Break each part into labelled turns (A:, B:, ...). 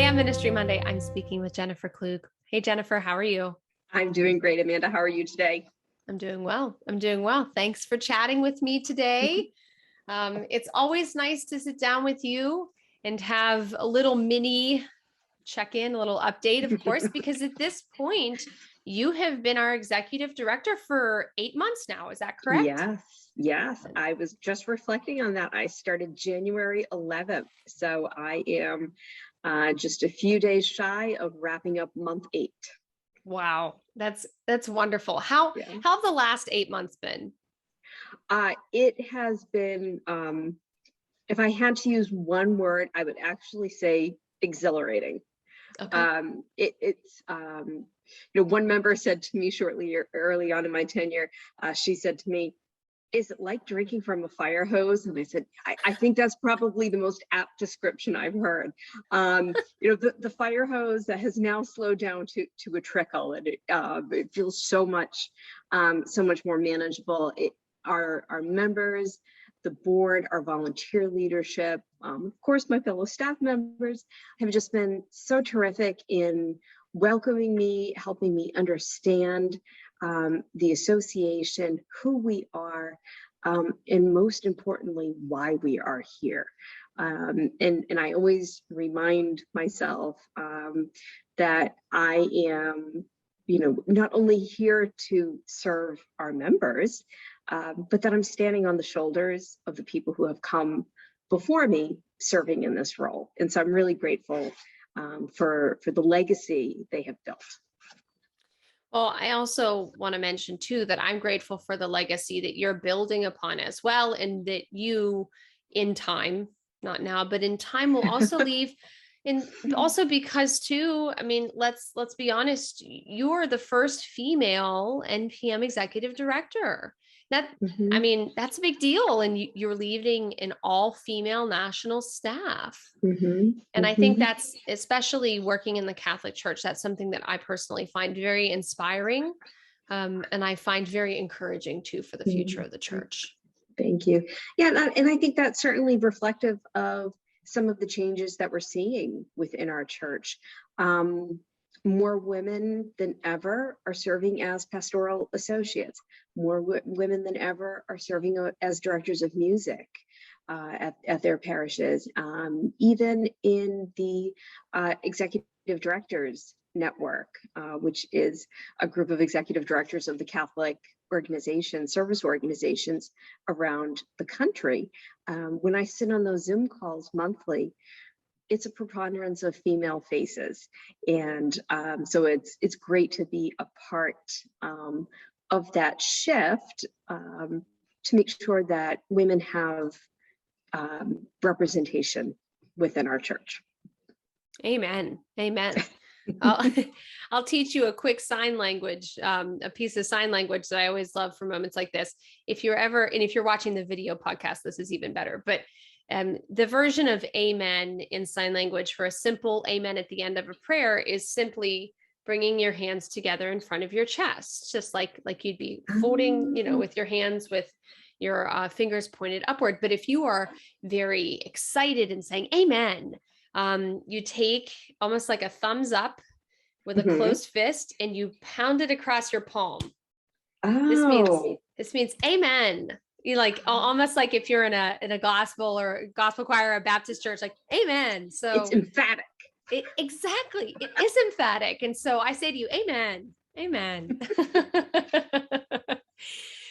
A: Today on Ministry Monday, I'm speaking with Jennifer Kluge. Hey, Jennifer, how are you?
B: I'm doing great, Amanda. How are you today?
A: I'm doing well. Thanks for chatting with me today. It's always nice to sit down with you and have a little mini check-in, a little update, of course, because at this point, you have been our executive director for 8 months now. Is that correct?
B: Yes. I was just reflecting on that. I started January 11th. So I am just a few days shy of wrapping up month 8.
A: Wow. That's wonderful. How have the last 8 months been?
B: It has been, if I had to use one word, I would actually say exhilarating.
A: Okay.
B: One member said to me early on in my tenure, she said to me, "Is it like drinking from a fire hose?" And I said, I think that's probably the most apt description I've heard. The fire hose that has now slowed down to a trickle, and it feels so much more manageable. Our members, the board, our volunteer leadership, of course, my fellow staff members have just been so terrific in welcoming me, helping me understand the association, who we are, and most importantly, why we are here. And I always remind myself that I am, not only here to serve our members, but that I'm standing on the shoulders of the people who have come before me serving in this role. And so I'm really grateful for the legacy they have built.
A: Well, I also want to mention too that I'm grateful for the legacy that you're building upon as well, and that you, in time, not now, but in time, will also leave. And also because too, I mean, let's be honest, you are the first female NPM executive director. I mean, that's a big deal. And you're leading an all-female national staff. And I think that's, especially working in the Catholic Church, that's something that I personally find very inspiring. And I find very encouraging too for the future of the church.
B: Thank you. Yeah, and I think that's certainly reflective of some of the changes that we're seeing within our church. More women than ever are serving as pastoral associates. More women than ever are serving as directors of music at their parishes. Even in the executive directors network, which is a group of executive directors of the Catholic organizations, service organizations around the country. When I sit on those Zoom calls monthly, it's a preponderance of female faces. And so it's great to be a part of that shift to make sure that women have representation within our church.
A: Amen. I'll teach you a quick sign language, a piece of sign language that I always love for moments like this. If you're watching the video podcast, this is even better. But the version of amen in sign language for a simple amen at the end of a prayer is simply bringing your hands together in front of your chest, just like you'd be folding, with your hands with your fingers pointed upward. But if you are very excited and saying amen, you take almost like a thumbs up with a closed fist and you pound it across your palm. This means amen. You almost like if you're in a gospel or gospel choir or a Baptist church, like amen. So
B: it's emphatic.
A: Exactly. It is emphatic. And so I say to you, amen.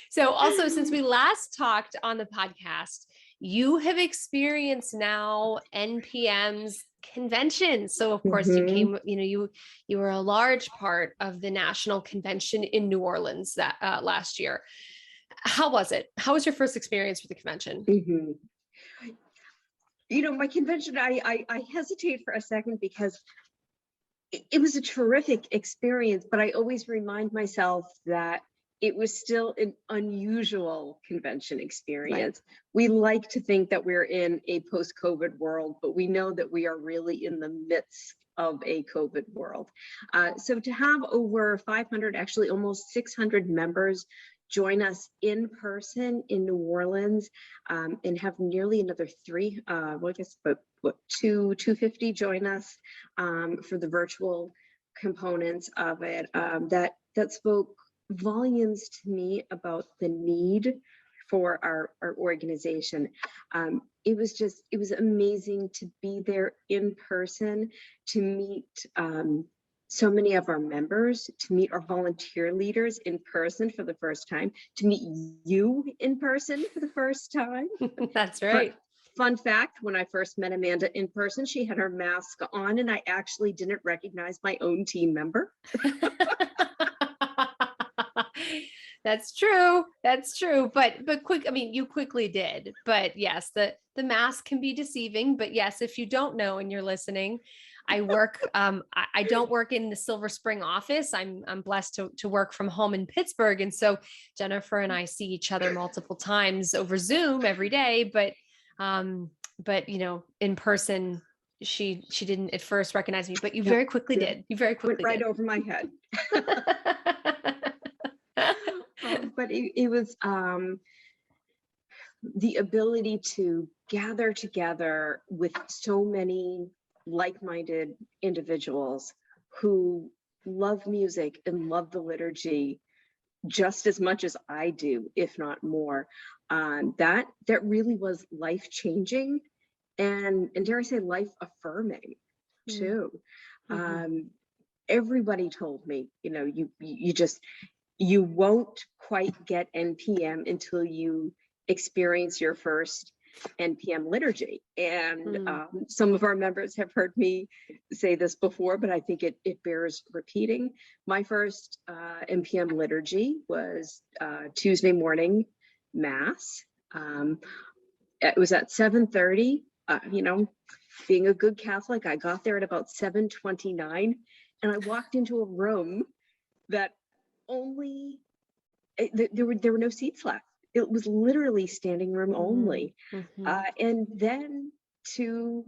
A: So also, since we last talked on the podcast, you have experienced now NPM's convention. So of course you came, you were a large part of the national convention in New Orleans that last year. How was it? How was your first experience with the convention?
B: My convention, I hesitate for a second because it was a terrific experience, but I always remind myself that it was still an unusual convention experience. Right. We like to think that we're in a post-COVID world, but we know that we are really in the midst of a COVID world. So to have over 500, actually almost 600 members join us in person in New Orleans, and have nearly another well, I guess about 250 join us for the virtual components of it. That spoke volumes to me about the need for our organization. It was amazing to be there in person, to meet so many of our members, to meet our volunteer leaders in person for the first time, to meet you in person for the first time.
A: That's right.
B: Fun fact, when I first met Amanda in person, she had her mask on and I actually didn't recognize my own team member.
A: That's true. That's true. But quick, I mean, you quickly did. But yes, the mask can be deceiving. But yes, if you don't know and you're listening, I work, I don't work in the Silver Spring office. I'm blessed to work from home in Pittsburgh. And so Jennifer and I see each other multiple times over Zoom every day, but you know, in person, she didn't at first recognize me, but you very quickly did. You very quickly
B: went right
A: did.
B: over my head. But it was the ability to gather together with so many like-minded individuals who love music and love the liturgy just as much as I do, if not more. That really was life-changing and dare I say life-affirming too. Mm-hmm. Everybody told me, you know, you won't quite get NPM until you experience your first NPM liturgy. And some of our members have heard me say this before, but I think it bears repeating. My first NPM liturgy was Tuesday morning Mass. It was at 7:30. You know, being a good Catholic, I got there at about 7:29, and I walked into a room that there were no seats left. It was literally standing room only. And then to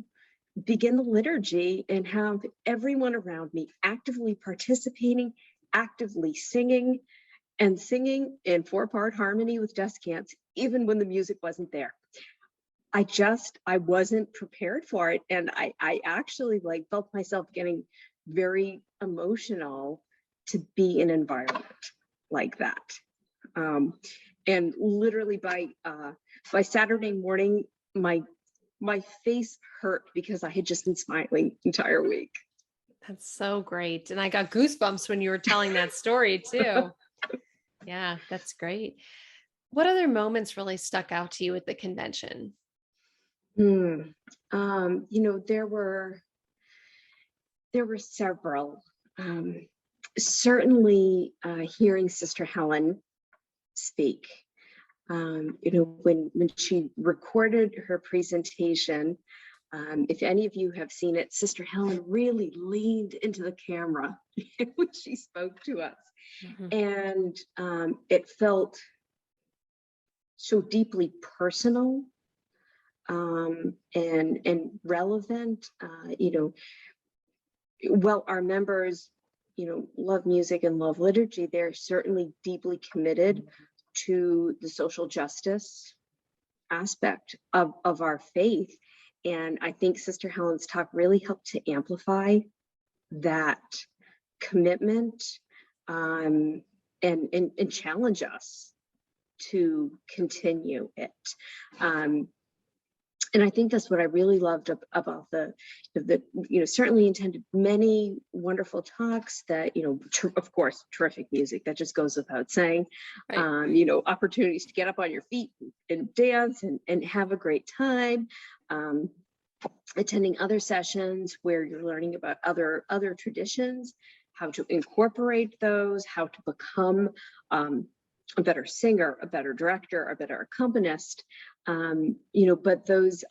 B: begin the liturgy and have everyone around me actively participating, actively singing, and singing in 4-part harmony with descants, even when the music wasn't there. I wasn't prepared for it. And I actually felt myself getting very emotional to be in an environment like that. And literally by Saturday morning, my face hurt because I had just been smiling the entire week.
A: That's so great. And I got goosebumps when you were telling that story too. Yeah, that's great. What other moments really stuck out to you at the convention?
B: You know, there were several. Certainly hearing Sister Helen speak. You know, when she recorded her presentation, if any of you have seen it, Sister Helen really leaned into the camera when she spoke to us. And it felt so deeply personal and relevant. You know, well, our members, you know, love music and love liturgy. They're certainly deeply committed to the social justice aspect of our faith. And I think Sister Helen's talk really helped to amplify that commitment and challenge us to continue it. And I think that's what I really loved about the you know, certainly attended many wonderful talks that, you know, of course, terrific music, that just goes without saying. Right. You know, opportunities to get up on your feet and dance and have a great time. Attending other sessions where you're learning about other traditions, how to incorporate those, how to become a better singer, a better director, a better accompanist. You know, but those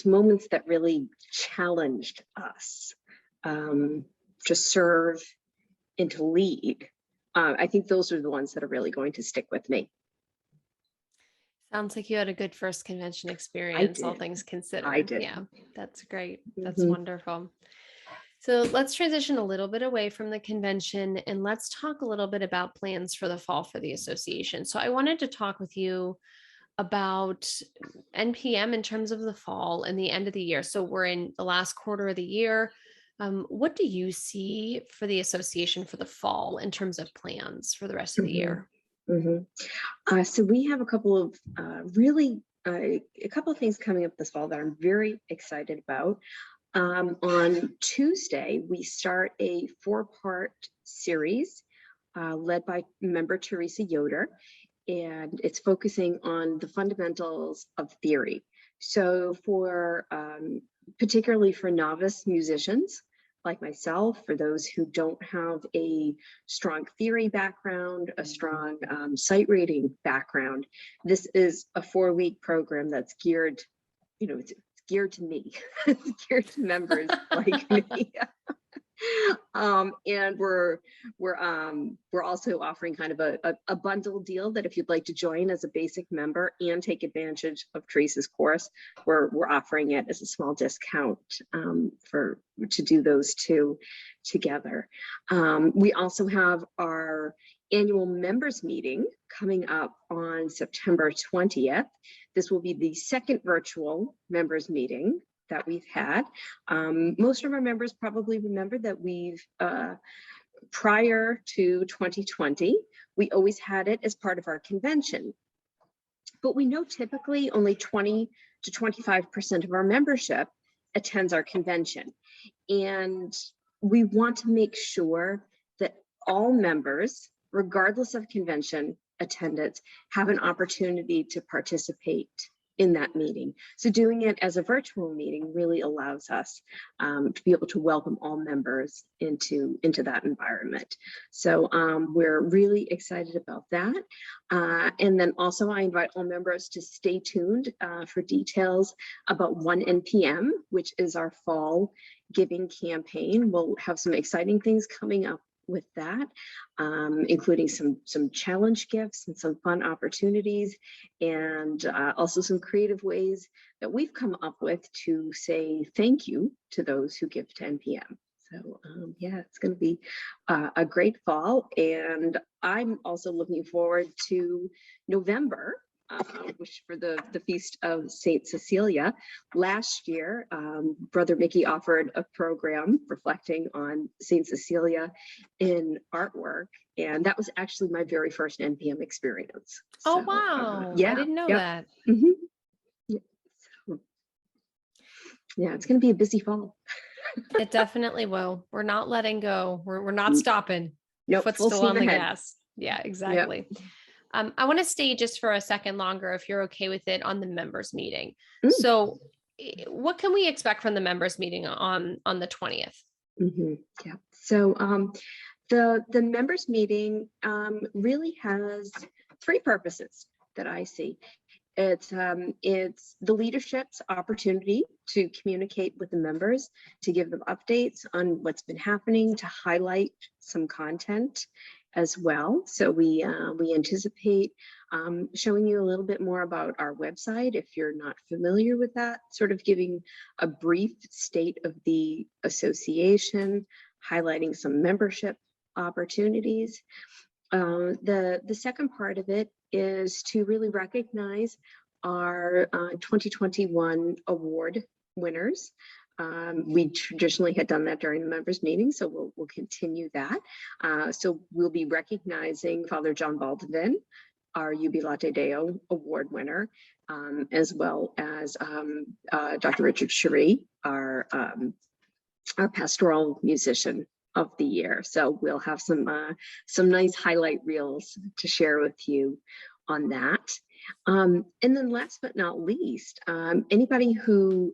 B: moments that really challenged us to serve and to lead, I think those are the ones that are really going to stick with me.
A: Sounds like you had a good first convention experience, all things considered.
B: I did.
A: Yeah, that's great. That's wonderful. So let's transition a little bit away from the convention and let's talk a little bit about plans for the fall for the association. So I wanted to talk with you about NPM in terms of the fall and the end of the year. So we're in the last quarter of the year. What do you see for the association for the fall in terms of plans for the rest of the year?
B: So we have a couple of a couple of things coming up this fall that I'm very excited about. On Tuesday, we start a 4-part series led by member Teresa Yoder, and it's focusing on the fundamentals of theory. So for particularly for novice musicians like myself, for those who don't have a strong theory background, a strong sight reading background, this is a 4-week program that's geared, it's geared to me, it's geared to members like me. And we're also offering kind of a bundle deal that if you'd like to join as a basic member and take advantage of Teresa's course, we're offering it as a small discount to do those two together. We also have our annual members meeting coming up on September 20th. This will be the second virtual members meeting that we've had. Most of our members probably remember that we've, prior to 2020, we always had it as part of our convention. But we know typically only 20 to 25% of our membership attends our convention. And we want to make sure that all members, regardless of convention attendance, have an opportunity to participate in that meeting. So doing it as a virtual meeting really allows us to be able to welcome all members into that environment. So we're really excited about that. And then also I invite all members to stay tuned for details about 1NPM, which is our fall giving campaign. We'll have some exciting things coming up with that, including some challenge gifts and some fun opportunities, and also some creative ways that we've come up with to say thank you to those who give to NPM. So yeah, it's going to be a great fall, and I'm also looking forward to November, which for the Feast of Saint Cecilia. Last year, Brother Mickey offered a program reflecting on Saint Cecilia in artwork, and that was actually my very first NPM experience.
A: Oh, wow.
B: Yeah,
A: I didn't know that.
B: Yeah. So, yeah, it's going to be a busy fall.
A: It definitely will. We're not letting go. We're not stopping.
B: Nope,
A: Foot still on the gas. Yeah, exactly. Yep. I want to stay just for a second longer, if you're okay with it, on the members meeting. So what can we expect from the members meeting on the 20th?
B: Yeah. So the members meeting really has 3 purposes that I see. It's the leadership's opportunity to communicate with the members, to give them updates on what's been happening, to highlight some content as well. So we anticipate showing you a little bit more about our website if you're not familiar with that, sort of giving a brief state of the association, highlighting some membership opportunities. The second part of it is to really recognize our 2021 award winners. We traditionally had done that during the members meeting, so we'll continue that. So we'll be recognizing Father John Baldwin, our Jubilate Deo award winner, as well as Dr. Richard Cherie, our Pastoral Musician of the year. So we'll have some nice highlight reels to share with you on that. And then last but not least, anybody who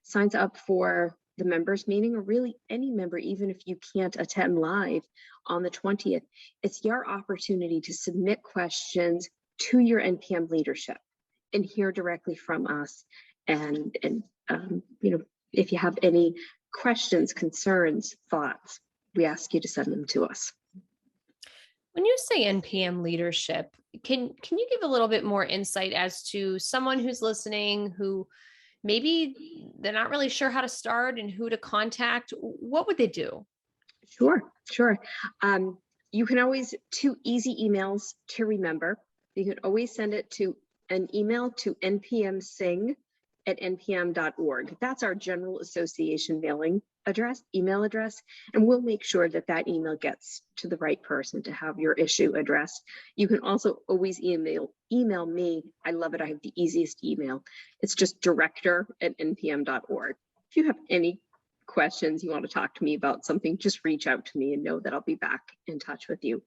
B: signs up for the members meeting, or really any member, even if you can't attend live on the 20th, it's your opportunity to submit questions to your NPM leadership and hear directly from us. And if you have any questions, concerns, thoughts, we ask you to send them to us.
A: When you say NPM leadership, can you give a little bit more insight as to someone who's listening who maybe they're not really sure how to start and who to contact, what would they do?
B: Sure. You can always, 2 easy emails to remember. You can always send it to an email to npmsing@npm.org. That's our General Association email address, and we'll make sure that that email gets to the right person to have your issue addressed. You can also always email me. I love it. I have the easiest email. It's just director@npm.org. If you have any questions, you want to talk to me about something, just reach out to me and know that I'll be back in touch with you.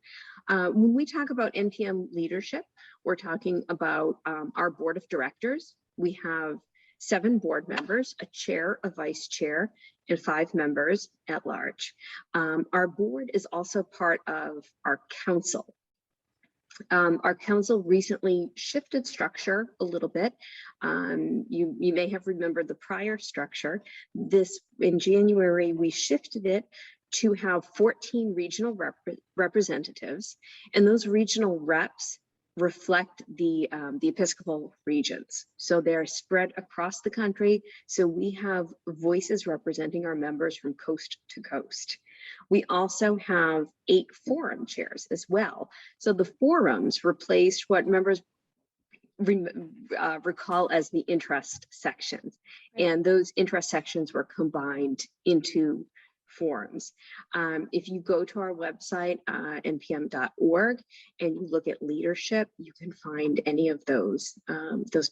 B: When we talk about NPM leadership, we're talking about our board of directors. We have 7 board members, a chair, a vice chair, and 5 members at large. Our board is also part of our council. Our council recently shifted structure a little bit. You may have remembered the prior structure. In January, we shifted it to have 14 regional representatives, and those regional reps reflect the Episcopal regions. So they're spread across the country. So we have voices representing our members from coast to coast. We also have 8 forum chairs as well. So the forums replaced what members recall as the interest sections. And those interest sections were combined into forums. If you go to our website, npm.org, and you look at leadership, you can find any of those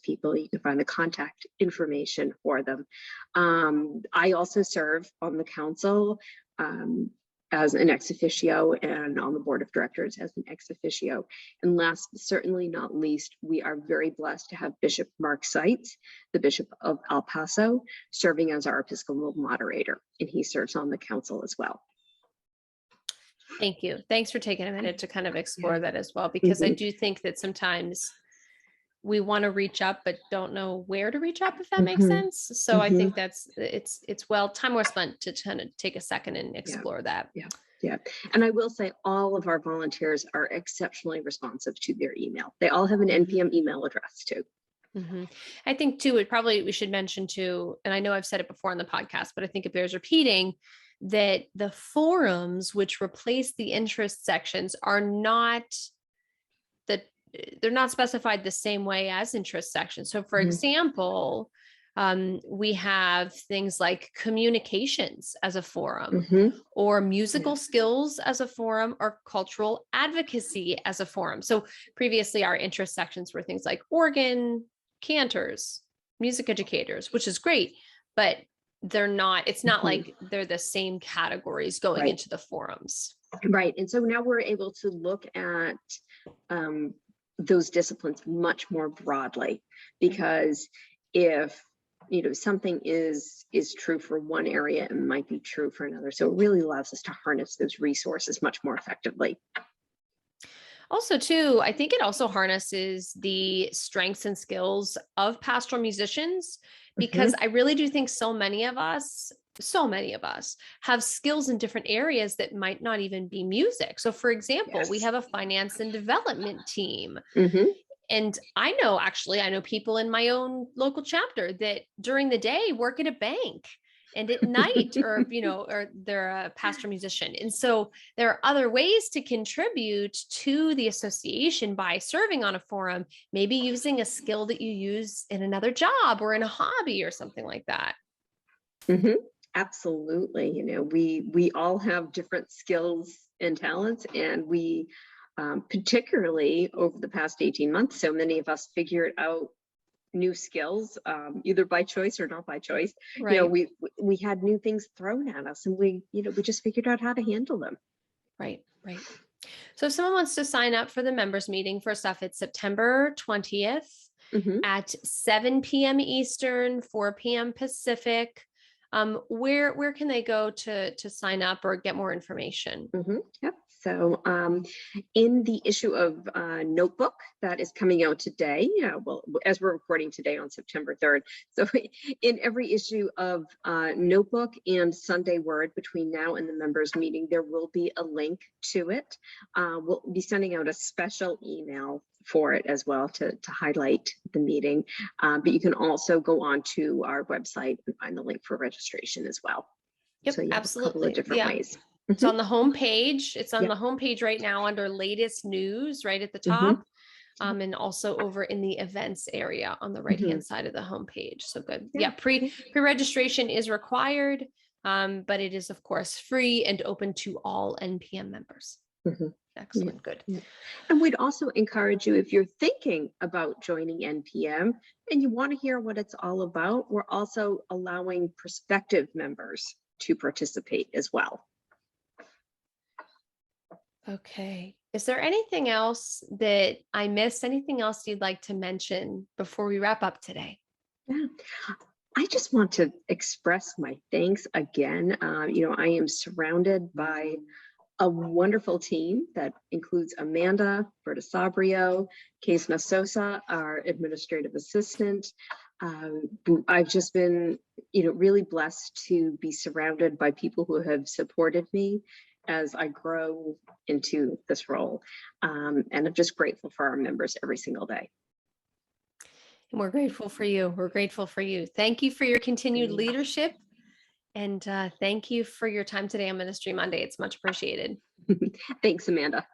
B: people. You can find the contact information for them. I also serve on the council as an ex officio and on the board of directors as an ex officio. And last, certainly not least, we are very blessed to have Bishop Mark Seitz, the Bishop of El Paso, serving as our Episcopal moderator, and he serves on the council as well.
A: Thank you. Thanks for taking a minute to kind of explore that as well, because I do think that sometimes we want to reach up, but don't know where to reach up, if that makes sense. So I think it's time well spent to kind of take a second and explore that.
B: Yeah. And I will say all of our volunteers are exceptionally responsive to their email. They all have an NPM email address too.
A: I think too, we should mention too, and I know I've said it before on the podcast, but I think it bears repeating, that the forums which replace the interest sections are not they're not specified the same way as interest sections. So for example, we have things like communications as a forum, or musical skills as a forum, or cultural advocacy as a forum. So previously our interest sections were things like organ, cantors, music educators, which is great, but it's not like they're the same categories going into the forums.
B: Right. And so now we're able to look at those disciplines much more broadly, because if something is true for one area, it might be true for another. So it really allows us to harness those resources much more effectively.
A: Also too, I think it also harnesses the strengths and skills of pastoral musicians, because I really do think so many of us have skills in different areas that might not even be music. So for example, we have a finance and development team. And I know people in my own local chapter that during the day work at a bank, and at night, or they're a pastoral musician. And so there are other ways to contribute to the association by serving on a forum, maybe using a skill that you use in another job or in a hobby or something like that.
B: Absolutely. We all have different skills and talents, and we particularly over the past 18 months, so many of us figured out new skills, either by choice or not by choice. We had new things thrown at us, and we just figured out how to handle them.
A: Right. So if someone wants to sign up for the members meeting, first off, it's September 20th at 7 p.m. Eastern, 4 p.m. Pacific. Where can they go to sign up or get more information?
B: Yep. So in the issue of Notebook that is coming out today, as we're recording today on September 3rd. So in every issue of Notebook and Sunday Word between now and the members meeting, there will be a link to it. We'll be sending out a special email for it as well to highlight the meeting. But you can also go on to our website and find the link for registration as well.
A: Yep,
B: So you have a couple
A: absolutely.
B: of different ways.
A: It's on the homepage. It's on
B: Yep.
A: the homepage right now under latest news, right at the
B: Mhm.
A: top. And also over in the events area on the right-hand side of the homepage. So good. Yeah, pre-registration is required, but it is, of course, free and open to all NPM members. Excellent. Good.
B: And we'd also encourage you, if you're thinking about joining NPM and you want to hear what it's all about, we're also allowing prospective members to participate as well.
A: Okay. Is there anything else that I missed? Anything else you'd like to mention before we wrap up today?
B: Yeah. I just want to express my thanks again. I am surrounded by a wonderful team that includes Amanda Bertasabrio, Casna Sosa, our administrative assistant. I've just been, really blessed to be surrounded by people who have supported me as I grow into this role. And I'm just grateful for our members every single day.
A: And we're grateful for you. We're grateful for you. Thank you for your continued leadership. And thank you for your time today on Ministry Monday. It's much appreciated.
B: Thanks, Amanda.